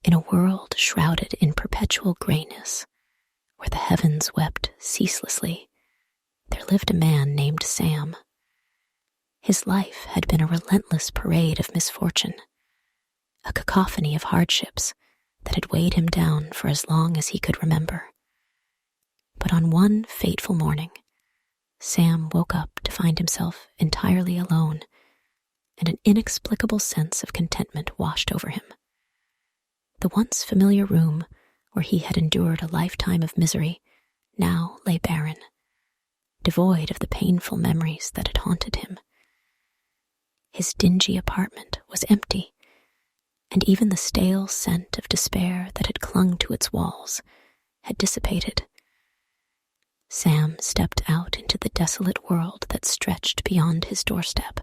In a world shrouded in perpetual grayness, where the heavens wept ceaselessly, there lived a man named Sam. His life had been a relentless parade of misfortune, a cacophony of hardships that had weighed him down for as long as he could remember. But on one fateful morning, Sam woke up to find himself entirely alone, and an inexplicable sense of contentment washed over him. The once familiar room where he had endured a lifetime of misery now lay barren, devoid of the painful memories that had haunted him. His dingy apartment was empty, and even the stale scent of despair that had clung to its walls had dissipated. Sam stepped out into the desolate world that stretched beyond his doorstep,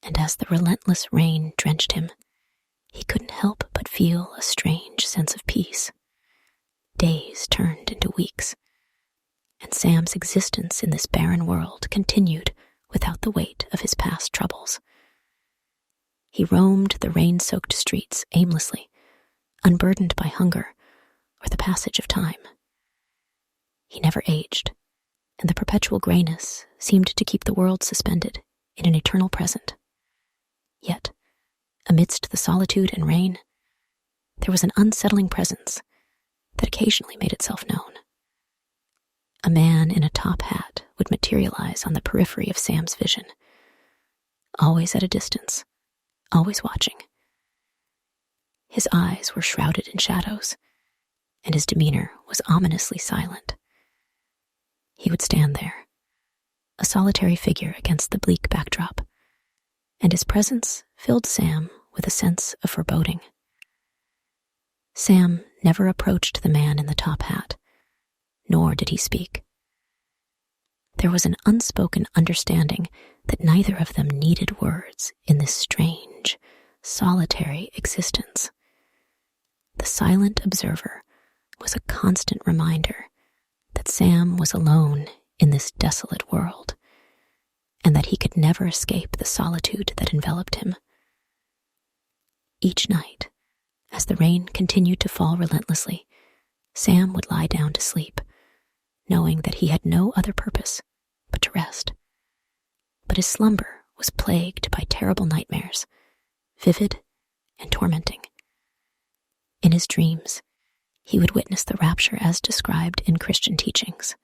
and as the relentless rain drenched him, he couldn't help but feel a strange sense of peace. Days turned into weeks, and Sam's existence in this barren world continued without the weight of his past troubles. He roamed the rain-soaked streets aimlessly, unburdened by hunger or the passage of time. He never aged, and the perpetual grayness seemed to keep the world suspended in an eternal present. Yet, amidst the solitude and rain, there was an unsettling presence that occasionally made itself known. A man in a top hat would materialize on the periphery of Sam's vision, always at a distance, always watching. His eyes were shrouded in shadows, and his demeanor was ominously silent. He would stand there, a solitary figure against the bleak backdrop, and his presence filled Sam with a sense of foreboding. Sam never approached the man in the top hat, nor did he speak. There was an unspoken understanding that neither of them needed words in this strange, solitary existence. The silent observer was a constant reminder that Sam was alone in this desolate world, and that he could never escape the solitude that enveloped him. Each night, as the rain continued to fall relentlessly, Sam would lie down to sleep, knowing that he had no other purpose but to rest. But his slumber was plagued by terrible nightmares, vivid and tormenting. In his dreams, he would witness the rapture as described in Christian teachings.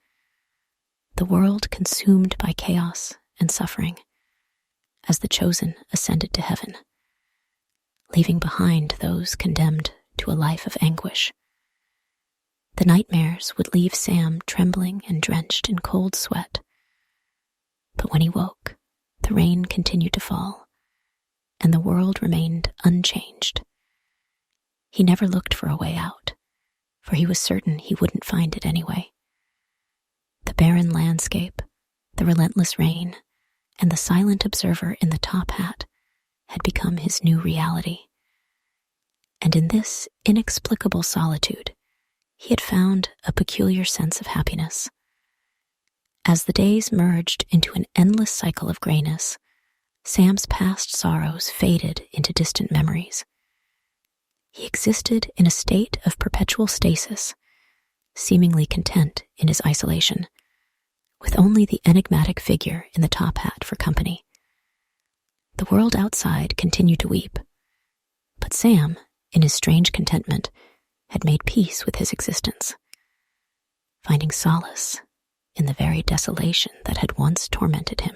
The world consumed by chaos and suffering, as the chosen ascended to heaven, leaving behind those condemned to a life of anguish. The nightmares would leave Sam trembling and drenched in cold sweat. But when he woke, the rain continued to fall, and the world remained unchanged. He never looked for a way out, for he was certain he wouldn't find it anyway. The barren landscape, the relentless rain, and the silent observer in the top hat had become his new reality. And in this inexplicable solitude, he had found a peculiar sense of happiness. As the days merged into an endless cycle of grayness, Sam's past sorrows faded into distant memories. He existed in a state of perpetual stasis, seemingly content in his isolation, with only the enigmatic figure in the top hat for company. The world outside continued to weep, but Sam, in his strange contentment, had made peace with his existence, finding solace in the very desolation that had once tormented him.